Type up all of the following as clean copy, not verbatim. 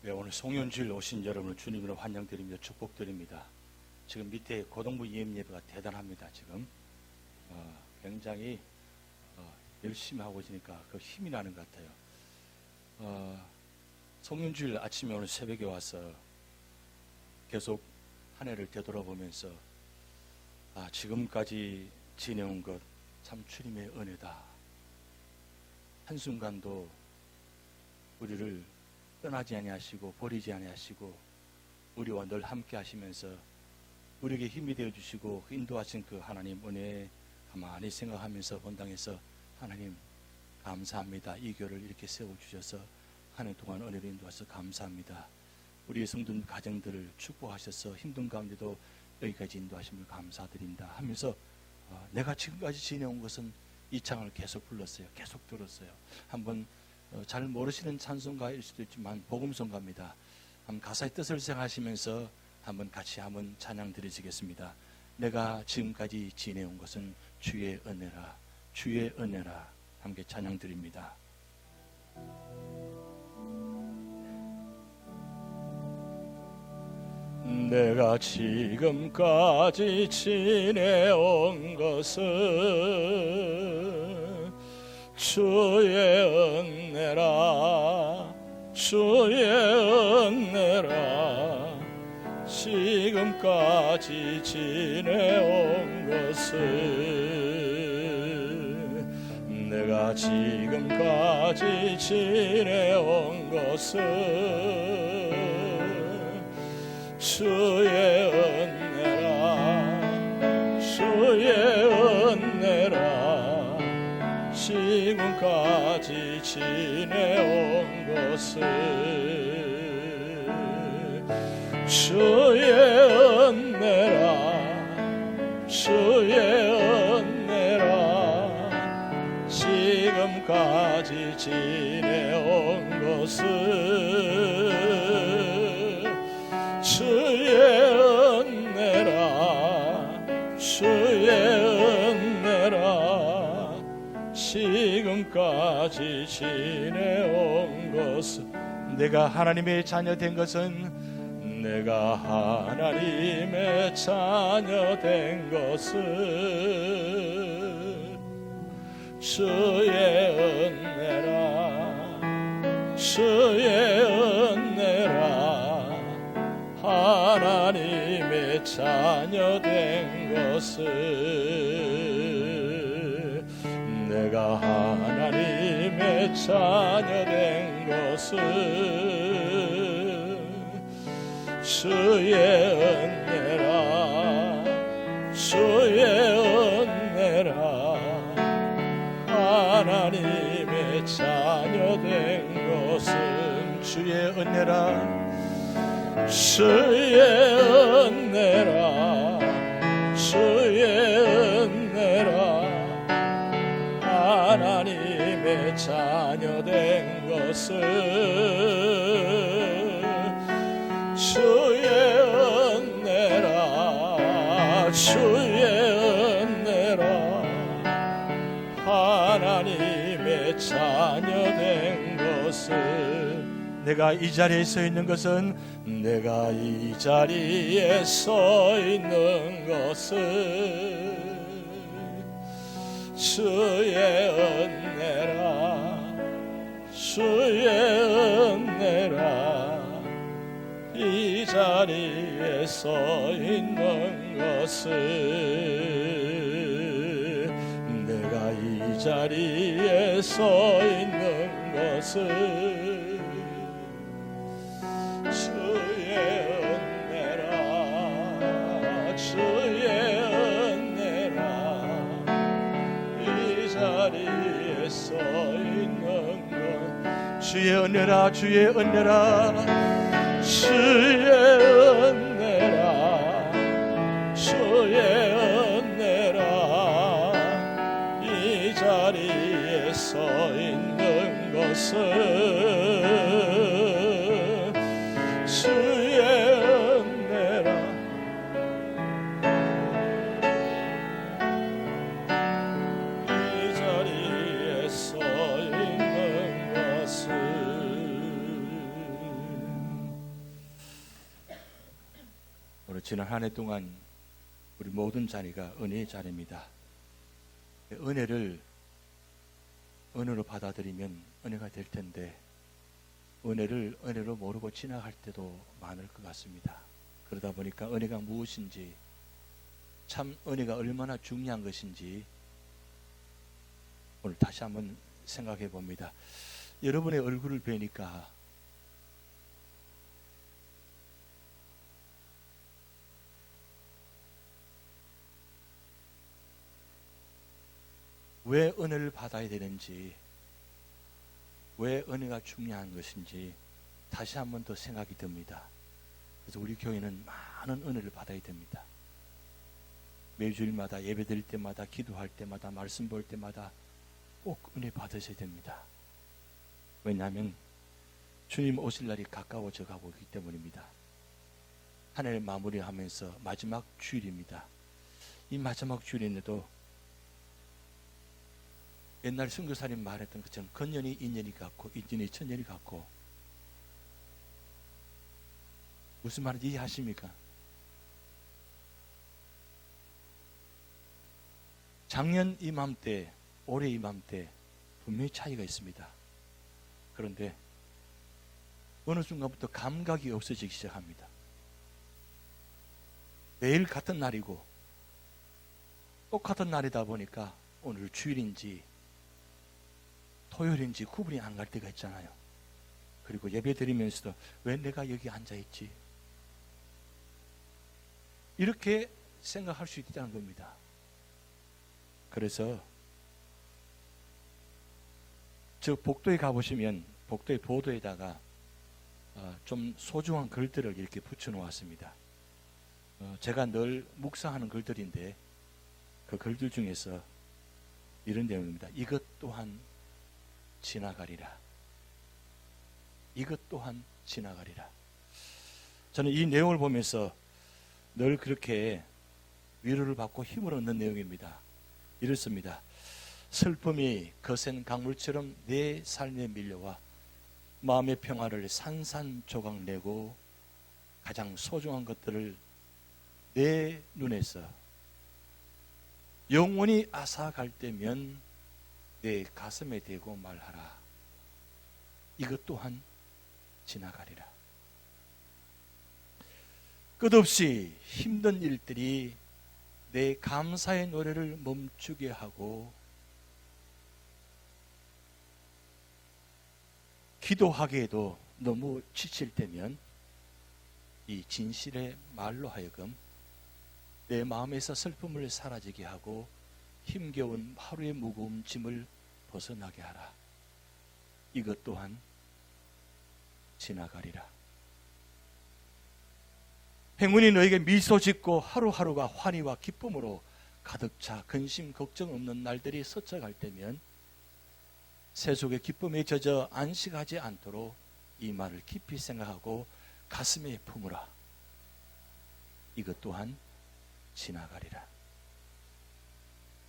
네, 오늘 송윤주일 오신 여러분을 주님으로 환영드리며 축복드립니다. 지금 밑에 고등부 EM 예배가 대단합니다. 지금 굉장히 열심히 하고 있으니까 그 힘이 나는 것 같아요. 송윤주일 아침에 오늘 새벽에 와서 계속 한 해를 되돌아보면서 지금까지 지내온 것 참 주님의 은혜다. 한순간도 우리를 떠나지 아니하시고 버리지 아니하시고 우리와 늘 함께 하시면서 우리에게 힘이 되어주시고 인도하신 그 하나님 은혜 가만히 생각하면서 본당에서 하나님 감사합니다. 이 교회를 이렇게 세워주셔서 한 해 동안 은혜로 인도하셔서 감사합니다. 우리의 성도님 가정들을 축복하셔서 힘든 가운데도 여기까지 인도하심을 감사드린다 하면서 내가 지금까지 지내온 것은 이 창을 계속 불렀어요. 계속 들었어요. 한번 잘 모르시는 찬송가일 수도 있지만 복음송가입니다. 한번 가사의 뜻을 생각하시면서 한번 같이 한번 찬양 드리시겠습니다. 내가 지금까지 지내온 것은 주의 은혜라, 주의 은혜라. 함께 찬양 드립니다. 내가 지금까지 지내온 것은 주의 은혜라, 주의 은혜라. 지금까지 지내온 것은 내가 지금까지 지내온 것은 주의 은혜라, 주의 은혜라. 지금까지 지내온 것은 주의 은혜라, 주의 은혜라. 지금까지 지내온 것은 주의 은혜라, 주의 은혜라. 지금까지 지내온 것은 내가 하나님의 자녀 된 것은 내가 하나님의 자녀 된 것은 주의 은혜라, 주의 은혜라. 하나님의 자녀 된 것은 내가 하나님의 자녀 된 것은 주의 은혜라, 주의 은혜라. 하나님의 자녀 된 것은 주의 은혜라, 주의 은혜라, 주의 은혜라. 하나님의 자녀 된 것은 주의 은혜라, 주의 은혜라. 하나님의 자녀 된 것은 내가 이 자리에 서 있는 것은 내가 이 자리에 서 있는 것은 주의 은혜라, 주의 은혜라. 이 자리에 서 있는 것은 내가 이 자리에 서 있는 것은 주의 은혜라, 주의 은혜라. 이 자리에 서 있는 것 주의 은혜라, 주의 은혜라, 주의 은혜라, 주의 은혜라. 이 자리에 서 있는 것은 주의 은혜라. 이 자리에 서 있는 것은 오늘 지난 한 해 동안 우리 모든 자리가 은혜의 자리입니다. 은혜를 은혜로 받아들이면 은혜가 될 텐데 은혜를 은혜로 모르고 지나갈 때도 많을 것 같습니다. 그러다 보니까 은혜가 무엇인지, 참 은혜가 얼마나 중요한 것인지 오늘 다시 한번 생각해 봅니다. 여러분의 얼굴을 뵈니까 왜 은혜를 받아야 되는지, 왜 은혜가 중요한 것인지 다시 한번 더 생각이 듭니다. 그래서 우리 교회는 많은 은혜를 받아야 됩니다. 매주일마다 예배 드릴 때마다, 기도할 때마다, 말씀 볼 때마다 꼭 은혜 받으셔야 됩니다. 왜냐하면 주님 오실 날이 가까워져 가고 있기 때문입니다. 한 해를 마무리하면서 마지막 주일입니다. 이 마지막 주일인데도 옛날 선교사님 말했던 것처럼 건년이 인년이 같고 인년이 천년이 같고, 무슨 말인지 이해하십니까? 작년 이맘때, 올해 이맘때 분명히 차이가 있습니다. 그런데 어느 순간부터 감각이 없어지기 시작합니다. 매일 같은 날이고 똑같은 날이다 보니까 오늘 주일인지 토요일인지 구분이 안 갈 때가 있잖아요. 그리고 예배 드리면서도 왜 내가 여기 앉아있지? 이렇게 생각할 수 있다는 겁니다. 그래서 저 복도에 가보시면 복도의 보도에다가 좀 소중한 글들을 이렇게 붙여놓았습니다. 제가 늘 묵상하는 글들인데 그 글들 중에서 이런 내용입니다. 이것 또한 지나가리라. 이것 또한 지나가리라. 저는 이 내용을 보면서 늘 그렇게 위로를 받고 힘을 얻는 내용입니다. 이렇습니다. 슬픔이 거센 강물처럼 내 삶에 밀려와 마음의 평화를 산산조각 내고 가장 소중한 것들을 내 눈에서 영원히 앗아갈 때면 내 가슴에 대고 말하라. 이것 또한 지나가리라. 끝없이 힘든 일들이 내 감사의 노래를 멈추게 하고 기도하기에도 너무 지칠 때면 이 진실의 말로 하여금 내 마음에서 슬픔을 사라지게 하고 힘겨운 하루의 무거운 짐을 벗어나게 하라. 이것 또한 지나가리라. 행운이 너에게 미소 짓고 하루하루가 환희와 기쁨으로 가득 차 근심 걱정 없는 날들이 스쳐갈 때면 세속의 기쁨에 젖어 안식하지 않도록 이 말을 깊이 생각하고 가슴에 품으라. 이것 또한 지나가리라.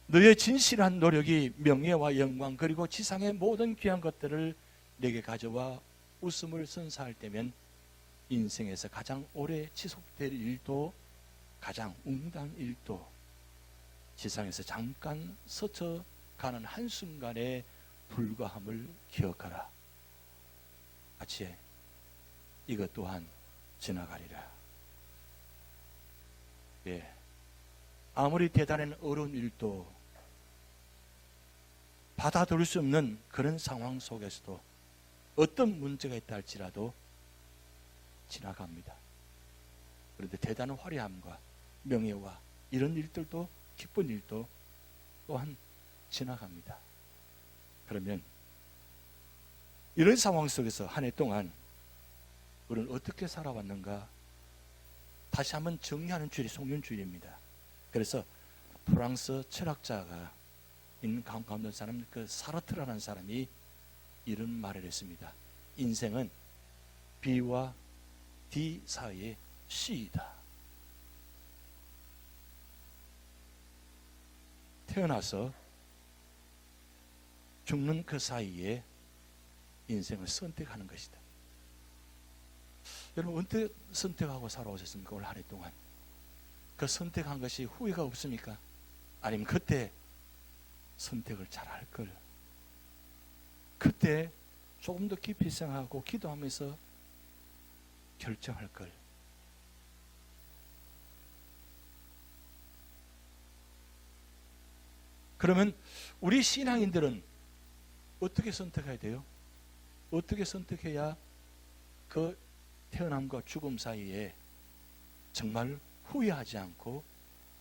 너의 진실한 노력이 명예와 영광 그리고 지상의 모든 귀한 것들을 내게 가져와 웃음을 선사할 때면 인생에서 가장 오래 지속될 일도 가장 웅당한 일도 지상에서 잠깐 스쳐가는 한순간의 불과함을 기억하라. 같이 해. 이것 또한 지나가리라. 예. 아무리 대단한 어려운 일도 받아들일 수 없는 그런 상황 속에서도 어떤 문제가 있다 할지라도 지나갑니다. 그런데 대단한 화려함과 명예와 이런 일들도 기쁜 일도 또한 지나갑니다. 그러면 이런 상황 속에서 한 해 동안 우리는 어떻게 살아왔는가 다시 한번 정리하는 주일이 송년주일입니다. 그래서 프랑스 철학자가 있는 가운데 사람 그 사르트라는 사람이 이런 말을 했습니다. 인생은 B와 D 사이의 C이다. 태어나서 죽는 그 사이에 인생을 선택하는 것이다. 여러분 어떻게 선택하고 살아오셨습니까? 올 한 해 동안 그 선택한 것이 후회가 없습니까? 아니면 그때 선택을 잘 할 걸, 그때 조금 더 깊이 생각하고 기도하면서 결정할 걸. 그러면 우리 신앙인들은 어떻게 선택해야 돼요? 어떻게 선택해야 그 태어남과 죽음 사이에 정말 후회하지 않고,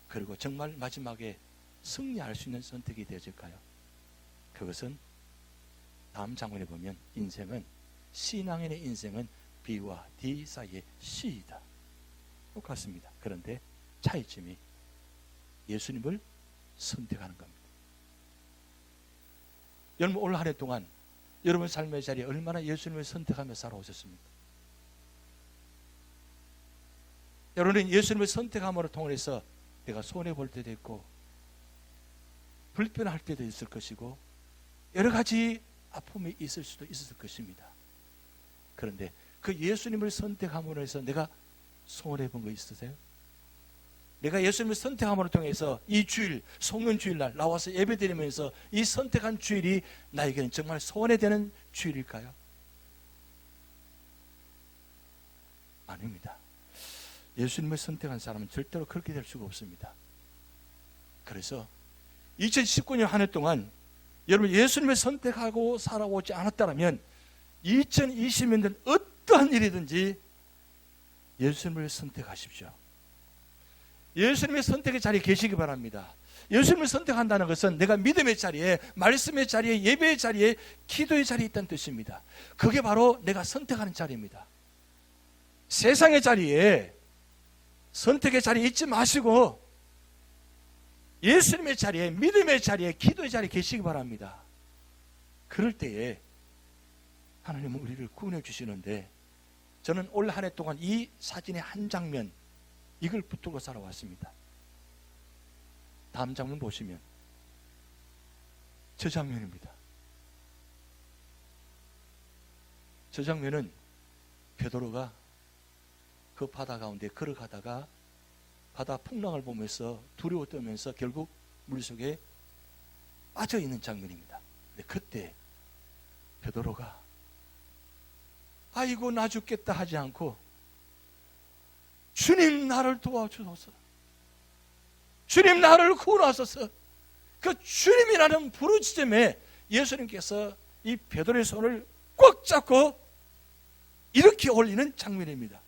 그리고 정말 마지막에 승리할 수 있는 선택이 되어질까요? 그것은 다음 장면에 보면 신앙인의 인생은 B와 D 사이의 C이다. 똑같습니다. 그런데 차이점이 예수님을 선택하는 겁니다. 여러분, 올 한 해 동안 여러분 삶의 자리에 얼마나 예수님을 선택하며 살아오셨습니까? 여러분은 예수님을 선택함으로 통해서 내가 손해볼 때도 있고 불편할 때도 있을 것이고 여러 가지 아픔이 있을 수도 있었을 것입니다. 그런데 그 예수님을 선택함으로 해서 내가 손해본 거 있으세요? 내가 예수님을 선택함으로 통해서 이 주일, 송년주일날 나와서 예배드리면서 이 선택한 주일이 나에게는 정말 손해되는 주일일까요? 아닙니다. 예수님을 선택한 사람은 절대로 그렇게 될 수가 없습니다. 그래서 2019년 한 해 동안 여러분 예수님을 선택하고 살아오지 않았다면 2020년은 어떠한 일이든지 예수님을 선택하십시오. 예수님의 선택의 자리에 계시기 바랍니다. 예수님을 선택한다는 것은 내가 믿음의 자리에, 말씀의 자리에, 예배의 자리에, 기도의 자리에 있다는 뜻입니다. 그게 바로 내가 선택하는 자리입니다. 세상의 자리에, 선택의 자리에 있지 마시고 예수님의 자리에, 믿음의 자리에, 기도의 자리에 계시기 바랍니다. 그럴 때에 하나님은 우리를 구원해 주시는데, 저는 올 한 해 동안 이 사진의 한 장면, 이걸 붙들고 살아왔습니다. 다음 장면 보시면 저 장면입니다. 저 장면은 베드로가 그 바다 가운데 걸어가다가 바다 풍랑을 보면서 두려워 떨면서 결국 물속에 빠져 있는 장면입니다. 근데 그때 베드로가 아이고 나 죽겠다 하지 않고 주님 나를 도와주소서, 주님 나를 구원하소서, 그 주님이라는 부르짖음에 예수님께서 이 베드로의 손을 꽉 잡고 이렇게 올리는 장면입니다.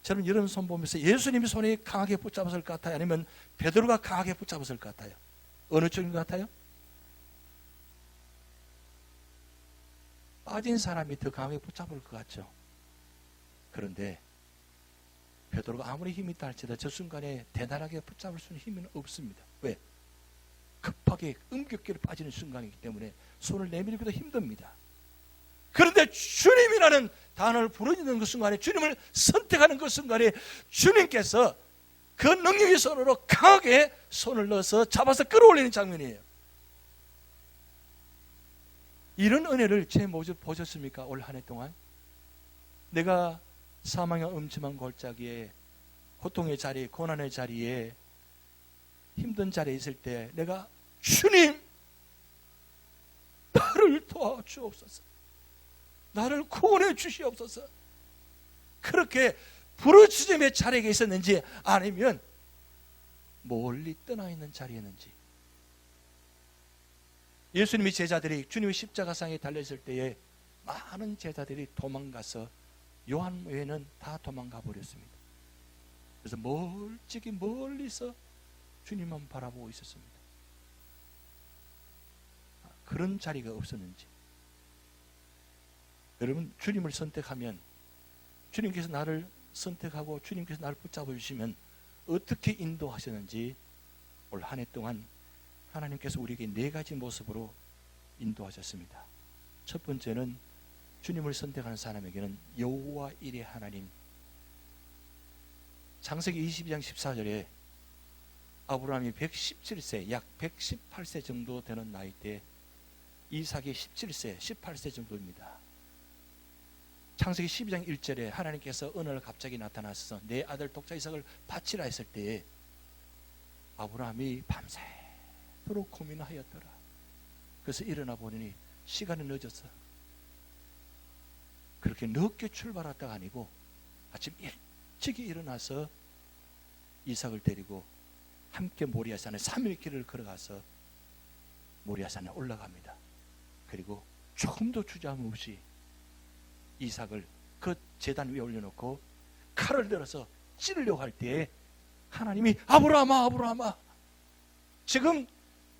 저는 여러분 손 보면서 예수님이 손이 강하게 붙잡았을 것 같아요? 아니면 베드로가 강하게 붙잡았을 것 같아요? 어느 쪽인 것 같아요? 빠진 사람이 더 강하게 붙잡을 것 같죠. 그런데 베드로가 아무리 힘이 있다 할지라도 저 순간에 대단하게 붙잡을 수 있는 힘은 없습니다. 왜? 급하게 음격계로 빠지는 순간이기 때문에 손을 내밀기도 힘듭니다. 그런데 주님이라는 단어를 부르짖는 그 순간에, 주님을 선택하는 그 순간에 주님께서 그 능력의 손으로 강하게 손을 넣어서 잡아서 끌어올리는 장면이에요. 이런 은혜를 제 모습 보셨습니까? 올 한 해 동안 내가 사망의 엄침한 골짜기에, 고통의 자리에, 고난의 자리에, 힘든 자리에 있을 때 내가 주님 나를 도와주옵소서, 나를 구원해 주시옵소서, 그렇게 부르짖음의 자리에 있었는지 아니면 멀리 떠나 있는 자리였는지. 예수님의 제자들이 주님의 십자가상에 달려있을 때에 많은 제자들이 도망가서 요한 외에는 다 도망가 버렸습니다. 그래서 멀리서 주님만 바라보고 있었습니다. 그런 자리가 없었는지. 여러분, 주님을 선택하면, 주님께서 나를 선택하고 주님께서 나를 붙잡아 주시면 어떻게 인도하셨는지 올 한 해 동안 하나님께서 우리에게 4가지 모습으로 인도하셨습니다. 첫 번째는 주님을 선택하는 사람에게는 여호와 일의 하나님. 창세기 22장 14절에 아브라함이 117세, 약 118세 정도 되는 나이 때 이삭이 17세, 18세 정도입니다. 창세기 12장 1절에 하나님께서 어느 날 갑자기 나타나서 내 아들 독자 이삭을 바치라 했을 때에 아브라함이 밤새도록 고민하였더라. 그래서 일어나 보니 시간이 늦었어. 그렇게 늦게 출발했다가 아니고 아침 일찍이 일어나서 이삭을 데리고 함께 모리아산에 3일 길을 걸어가서 모리아산에 올라갑니다. 그리고 조금도 주저함 없이 이삭을 그 제단 위에 올려놓고 칼을 들어서 찌르려고 할 때에 하나님이 아브라함아 아브라함아, 지금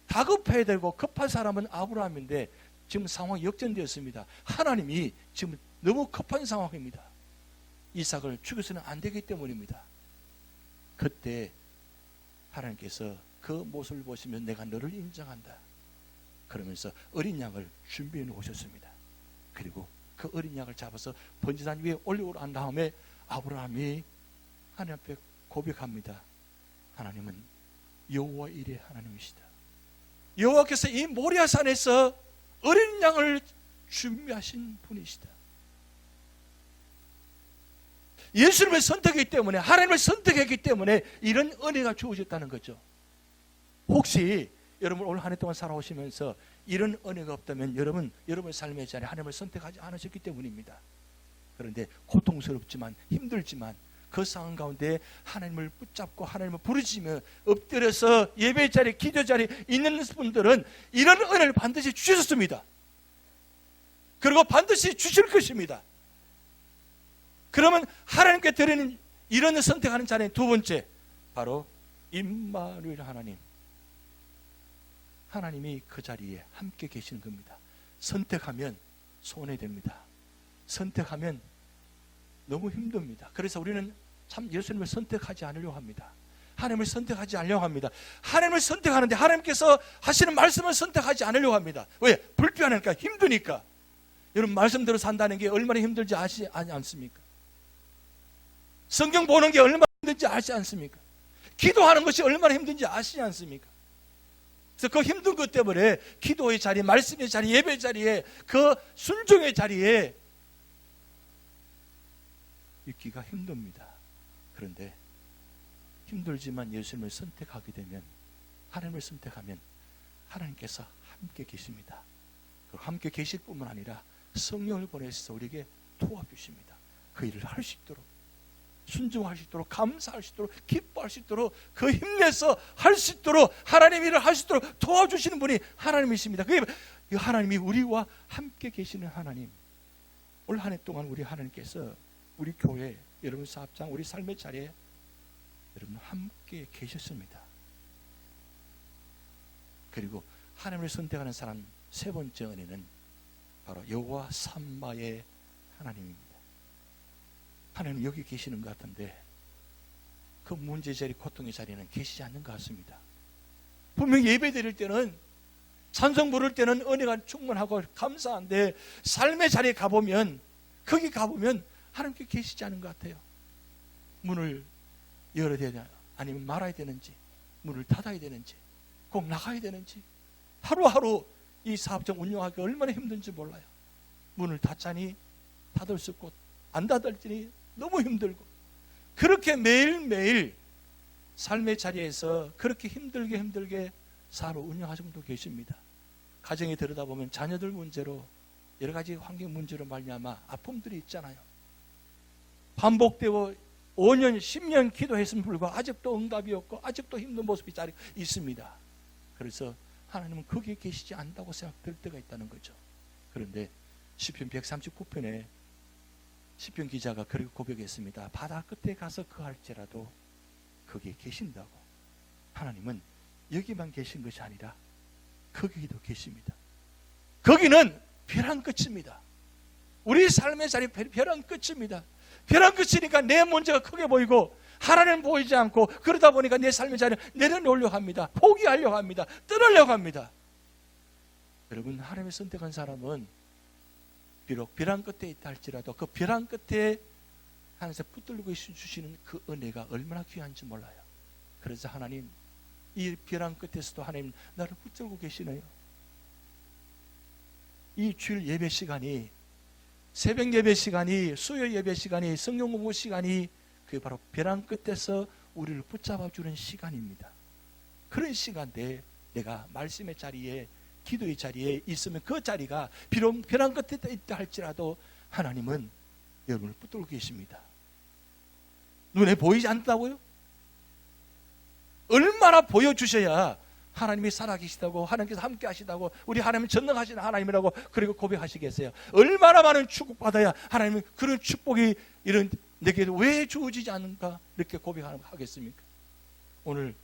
다급해야 되고 급한 사람은 아브라함인데 지금 상황이 역전되었습니다. 하나님이 지금 너무 급한 상황입니다. 이삭을 죽여서는 안 되기 때문입니다. 그때 하나님께서 그 모습을 보시면 내가 너를 인정한다 그러면서 어린 양을 준비해 놓으셨습니다. 그리고 그 어린 양을 잡아서 번제단 위에 올리고 난 다음에 아브라함이 하나님 앞에 고백합니다. 하나님은 여호와 일의 하나님이시다. 여호와께서 이 모리아산에서 어린 양을 준비하신 분이시다. 예수님을 선택했기 때문에, 하나님을 선택했기 때문에 이런 은혜가 주어졌다는 거죠. 혹시 여러분 올 한 해 동안 살아오시면서 이런 은혜가 없다면 여러분의 삶의 자리에 하나님을 선택하지 않으셨기 때문입니다. 그런데 고통스럽지만 힘들지만 그 상황 가운데 하나님을 붙잡고 하나님을 부르짖으며 엎드려서 예배 자리, 기도 자리에 있는 분들은 이런 은혜를 반드시 주셨습니다. 그리고 반드시 주실 것입니다. 그러면 하나님께 드리는 이런 선택하는 자리의 두 번째, 바로 임마누엘 하나님. 하나님이 그 자리에 함께 계시는 겁니다. 선택하면 손해됩니다. 선택하면 너무 힘듭니다. 그래서 우리는 참 예수님을 선택하지 않으려고 합니다. 하나님을 선택하지 않으려고 합니다. 하나님을 선택하는데 하나님께서 하시는 말씀을 선택하지 않으려고 합니다. 왜? 불편하니까, 힘드니까. 여러분 말씀대로 산다는 게 얼마나 힘들지 아시지 않습니까? 성경 보는 게 얼마나 힘든지 아시지 않습니까? 기도하는 것이 얼마나 힘든지 아시지 않습니까? 그래서 그 힘든 것 때문에 기도의 자리, 말씀의 자리, 예배 자리에, 그 순종의 자리에 있기가 힘듭니다. 그런데 힘들지만 예수님을 선택하게 되면, 하나님을 선택하면 하나님께서 함께 계십니다. 함께 계실 뿐만 아니라 성령을 보내서 우리에게 도와주십니다. 그 일을 할 수 있도록, 순종할 수 있도록, 감사할 수 있도록, 기뻐할 수 있도록, 그 힘내서 할 수 있도록, 하나님 일을 할 수 있도록 도와주시는 분이 하나님이십니다. 그게 하나님이 우리와 함께 계시는 하나님. 올 한 해 동안 우리 하나님께서 우리 교회, 여러분 사업장, 우리 삶의 자리에 여러분 함께 계셨습니다. 그리고 하나님을 선택하는 사람 세 번째 은혜는 바로 여호와 삼마의 하나님입니다. 하나님 여기 계시는 것 같은데 그 문제 자리, 고통의 자리는 계시지 않는 것 같습니다. 분명히 예배 드릴 때는, 찬송 부를 때는 은혜가 충만하고 감사한데 삶의 자리에 가보면, 거기 가보면 하나님께 계시지 않은 것 같아요. 문을 열어야 되냐 아니면 말아야 되는지, 문을 닫아야 되는지, 꼭 나가야 되는지, 하루하루 이 사업장 운영하기 얼마나 힘든지 몰라요. 문을 닫자니 닫을 수 없고 안 닫을지니 너무 힘들고, 그렇게 매일매일 삶의 자리에서 그렇게 힘들게 사업을 운영하시는 분도 계십니다. 가정에 들여다보면 자녀들 문제로, 여러 가지 환경 문제로 말미암아 아픔들이 있잖아요. 반복되고 5년, 10년 기도했음에도 불구하고 아직도 응답이 없고 아직도 힘든 모습이 자리 있습니다. 그래서 하나님은 거기에 계시지 않다고 생각될 때가 있다는 거죠. 그런데 시편 139편에 시편 기자가 그렇게 고백했습니다. 바다 끝에 가서 거할지라도 거기에 계신다고. 하나님은 여기만 계신 것이 아니라 거기도 계십니다. 거기는 벼랑 끝입니다. 우리 삶의 자리 벼랑 끝입니다. 벼랑 끝이니까 내 문제가 크게 보이고 하나님은 보이지 않고, 그러다 보니까 내 삶의 자리를 내려놓으려고 합니다. 포기하려고 합니다. 떠나려고 합니다. 여러분, 하나님을 선택한 사람은 비록 벼랑 끝에 있다 할지라도 그 벼랑 끝에 하나님께서 붙들고 주시는 그 은혜가 얼마나 귀한지 몰라요. 그래서 하나님, 이 벼랑 끝에서도 하나님 나를 붙들고 계시네요. 이 주일 예배 시간이 새벽 예배 시간이, 수요 예배 시간이, 성경 공부 시간이 그게 바로 벼랑 끝에서 우리를 붙잡아 주는 시간입니다. 그런 시간대에 내가 말씀의 자리에, 기도의 자리에 있으면 그 자리가 비록 벼랑 끝에 있다 할지라도 하나님은 여러분을 붙들고 계십니다. 눈에 보이지 않다고요? 얼마나 보여주셔야 하나님이 살아계시다고, 하나님께서 함께 하시다고, 우리 하나님은 전능하신 하나님이라고 그리고 고백하시겠어요? 얼마나 많은 축복받아야 하나님은 그런 축복이 이런 내게 왜 주어지지 않는가 이렇게 고백하겠습니까? 오늘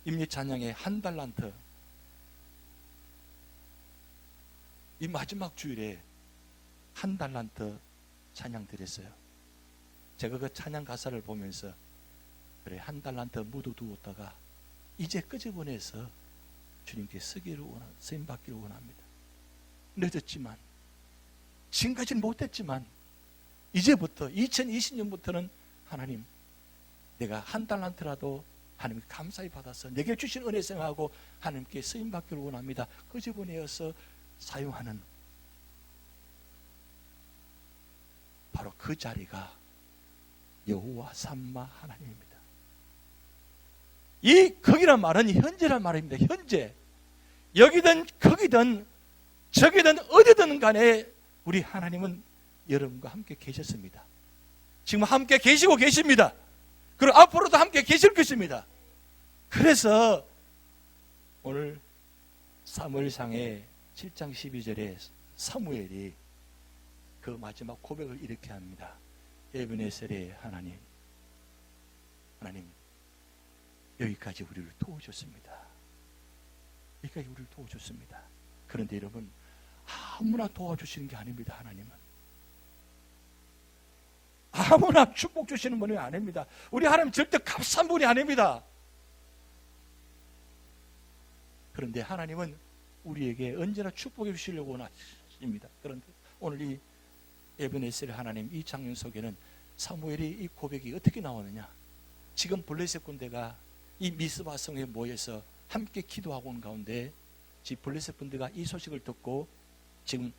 임리 찬양의 한 달란트, 이 마지막 주일에 한 달란트 찬양 드렸어요. 제가 그 찬양 가사를 보면서 그래, 한 달란트 묻어두었다가 이제 끄집어내서 주님께 쓰임 받기를 원합니다. 늦었지만, 지금까지는 못했지만 이제부터 2020년부터는 하나님, 내가 한 달란트라도 하나님께 감사히 받아서 내게 주신 은혜 생각하고 하나님께 쓰임 받기를 원합니다. 끄집어내어서 사용하는 바로 그 자리가 여호와 삼마 하나님입니다. 이 거기란 말은 현재란 말입니다. 현재. 여기든 거기든 저기든 어디든 간에 우리 하나님은 여러분과 함께 계셨습니다. 지금 함께 계시고 계십니다. 그리고 앞으로도 함께 계실 것입니다. 그래서 오늘 사무엘상의 7장 12절에 사무엘이 그 마지막 고백을 이렇게 합니다. 에베네셀의 하나님, 여기까지 우리를 도우셨습니다. 여기까지 우리를 도우셨습니다. 그런데 여러분, 아무나 도와주시는 게 아닙니다. 하나님은 아무나 축복 주시는 분이 아닙니다. 우리 하나님 절대 값싼 분이 아닙니다. 그런데 하나님은 우리에게 언제나 축복해 주시려고 원하십니다. 그런데 오늘 이 에베네셀 하나님, 이 장면 속에는 사무엘이 이 고백이 어떻게 나오느냐, 지금 블레셋 군대가 이 미스바 성에 모여서 함께 기도하고 온 가운데 지금 블레셋 군대가 이 소식을 듣고 지금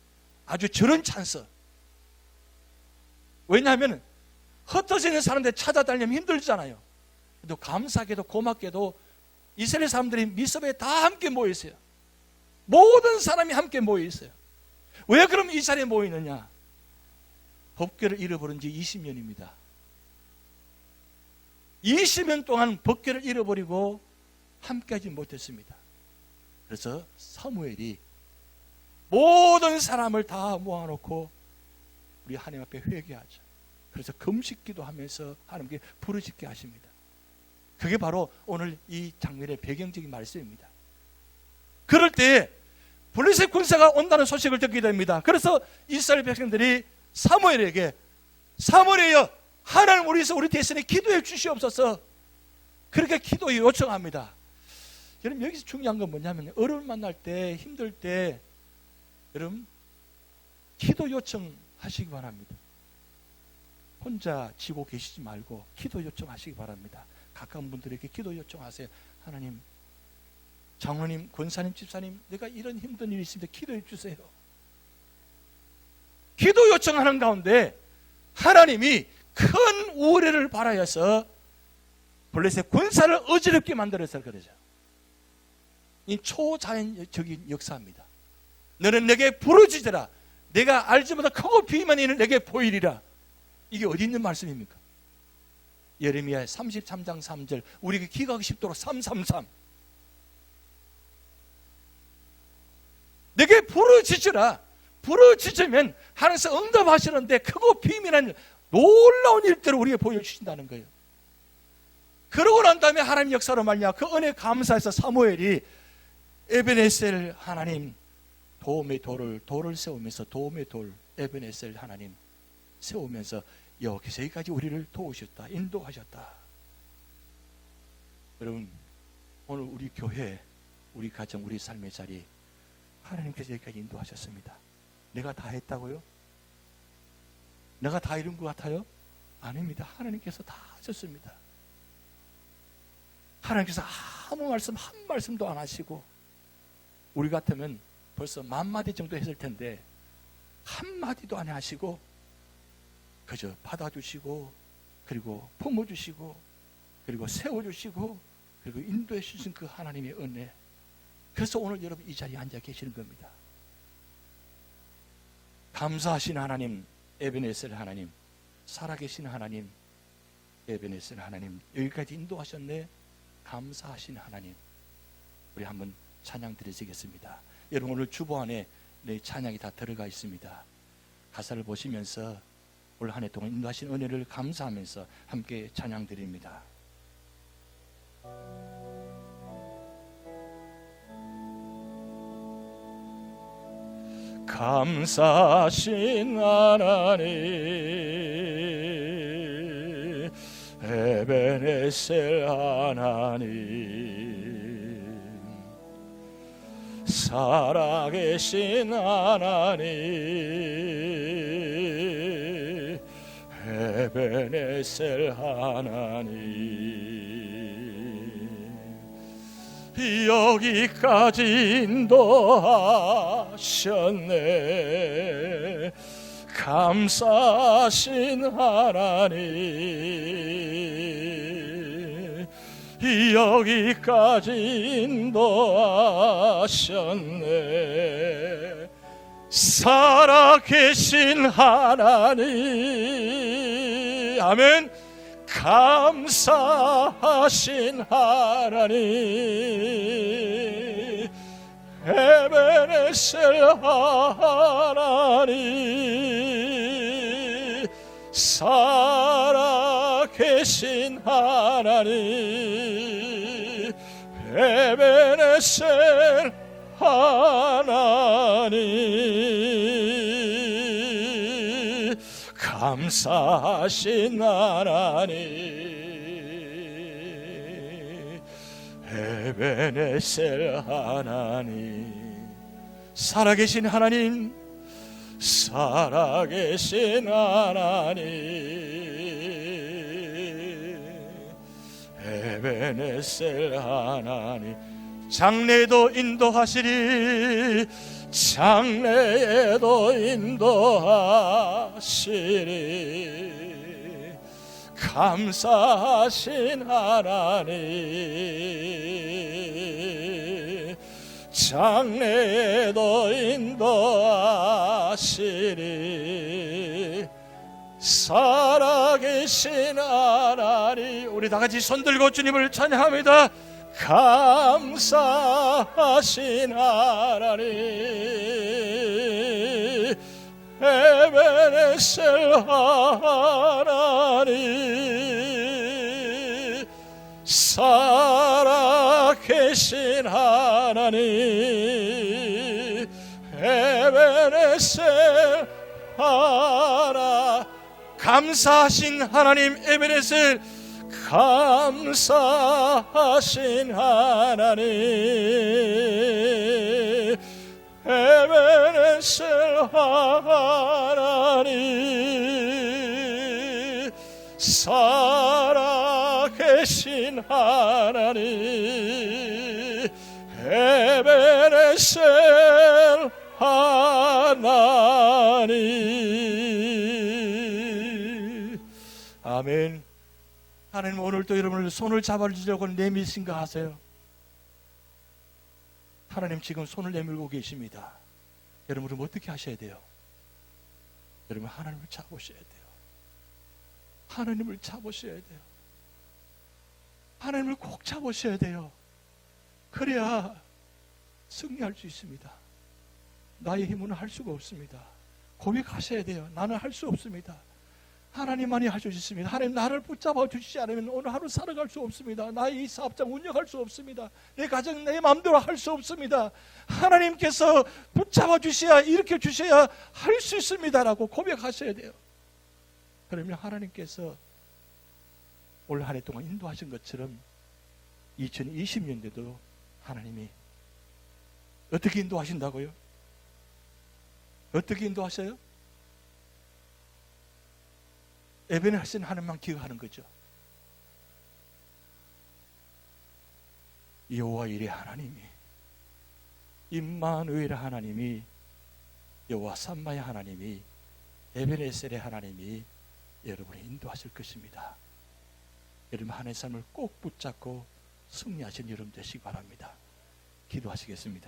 아주 저런 찬스, 왜냐하면 흩어져 있는 사람들 찾아다니면 힘들잖아요. 또 감사하게도 고맙게도 이스라엘 사람들이 미스바에 다 함께 모여 있어요. 모든 사람이 함께 모여 있어요. 왜 그럼 이 자리에 모이느냐? 법궤를 잃어버린 지 20년입니다. 20년 동안 법궤를 잃어버리고 함께하지 못했습니다. 그래서 사무엘이 모든 사람을 다 모아놓고 우리 하나님 앞에 회개하자. 그래서 금식기도 하면서 하나님께 부르짖게 하십니다. 그게 바로 오늘 이 장면의 배경적인 말씀입니다. 그럴 때 블레셋 군사가 온다는 소식을 듣게 됩니다. 그래서 이스라엘 백성들이 사무엘에게, 사무엘이여, 하나님 우리 대신에 기도해 주시옵소서, 그렇게 기도 요청합니다. 여러분, 여기서 중요한 건 뭐냐면, 어려움 만날 때, 힘들 때 여러분 기도 요청하시기 바랍니다. 혼자 지고 계시지 말고 기도 요청하시기 바랍니다. 가까운 분들에게 기도 요청하세요. 하나님, 장로님, 권사님, 집사님, 내가 이런 힘든 일이 있습니다. 기도해 주세요. 기도 요청하는 가운데 하나님이 큰 우레를 발하여서 블레셋 군사를 어지럽게 만들어서 그러죠. 이 초자연적인 역사입니다. 너는 내게 부르짖으라. 내가 알지 못한 크고 비밀한 일을 내게 보이리라. 이게 어디 있는 말씀입니까? 예레미야 33장 3절, 우리에게 기가하기 쉽도록 333. 내게 부르짖으라. 부르짖으면 하나님께서 응답하시는데 크고 비밀한 놀라운 일들을 우리에게 보여주신다는 거예요. 그러고 난 다음에 하나님 역사로 말미암아 그 은혜 감사해서 사무엘이 에베네셀 하나님, 도움의 돌을 세우면서, 도움의 돌 에베네셀 하나님 세우면서 여기서 여기까지 우리를 도우셨다, 인도하셨다. 여러분, 오늘 우리 교회, 우리 가정, 우리 삶의 자리 하나님께서 여기까지 인도하셨습니다. 내가 다 했다고요? 내가 다 이룬 것 같아요? 아닙니다. 하나님께서 다 하셨습니다. 하나님께서 아무 말씀 한 말씀도 안 하시고, 우리 같으면 벌써 10,000마디 정도 했을 텐데 한마디도 안 하시고 그저 받아주시고 그리고 품어주시고 그리고 세워주시고 그리고 인도해 주신 그 하나님의 은혜, 그래서 오늘 여러분 이 자리에 앉아 계시는 겁니다. 감사하신 하나님, 에베네셀 하나님, 살아계신 하나님, 에베네셀 하나님, 여기까지 인도하셨네. 감사하신 하나님, 우리 한번 찬양 드리시겠습니다. 여러분 오늘 주보 안에 내 찬양이 다 들어가 있습니다. 가사를 보시면서 올 한 해 동안 인도하신 은혜를 감사하면서 함께 찬양 드립니다. 감사하신 하나님, 에베네셀 하나님, 살아계신 하나님, 에베네셀 하나님, 여기까지 인도하셨네. 감사하신 하나님, 여기까지 인도하셨네. 살아계신 하나님, 아멘. 감사하신 하나님, 에베네셀 하나님, 살아계신 하나님, 에베네셀 하나님, 감사하신 하나님, 에베네셀 하나님, 살아계신 하나님, 살아계신 하나님, 에베네셀 하나님, 장래에도 인도하시리, 장래에도 인도하시리, 감사하신 하나님, 장래에도 인도하시리, 살아계신 하나님. 우리 다같이 손들고 주님을 찬양합니다. 감사하신 하나님, 에베네셀 하나님, 살아계신 하나님, 에베네셀 하나님, 감사하신 하나님, 에베네셀, 감사하신 하나님, 에베네셀 하나님, 살아계신 하나님, 에베네셀 하나님. 아멘. 하나님 오늘도 여러분을 손을 잡아주려고 내미신가 하세요. 하나님 지금 손을 내밀고 계십니다. 여러분은 어떻게 하셔야 돼요? 여러분 하나님을 잡으셔야 돼요. 하나님을 잡으셔야 돼요. 하나님을 꼭 잡으셔야 돼요. 그래야 승리할 수 있습니다. 나의 힘으로는 할 수가 없습니다. 고백하셔야 돼요. 나는 할 수 없습니다. 하나님만이 할 수 있습니다. 하나님 나를 붙잡아 주시지 않으면 오늘 하루 살아갈 수 없습니다. 나의 이 사업장 운영할 수 없습니다. 내 가정 내 마음대로 할 수 없습니다. 하나님께서 붙잡아 주셔야, 일으켜 주셔야 할 수 있습니다 라고 고백하셔야 돼요. 그러면 하나님께서 올 한 해 동안 인도하신 것처럼 2020년대도 하나님이 어떻게 인도하신다고요? 어떻게 인도하셔요? 에베네셀 하나님만 기억하는 거죠. 여호와 일의 하나님이, 임마누엘 하나님이 여호와 삼마의 하나님이, 에베네셀의 하나님이 여러분을 인도하실 것입니다. 여러분 한 해 삶을 꼭 붙잡고 승리하시는 여러분 되시기 바랍니다. 기도하시겠습니다.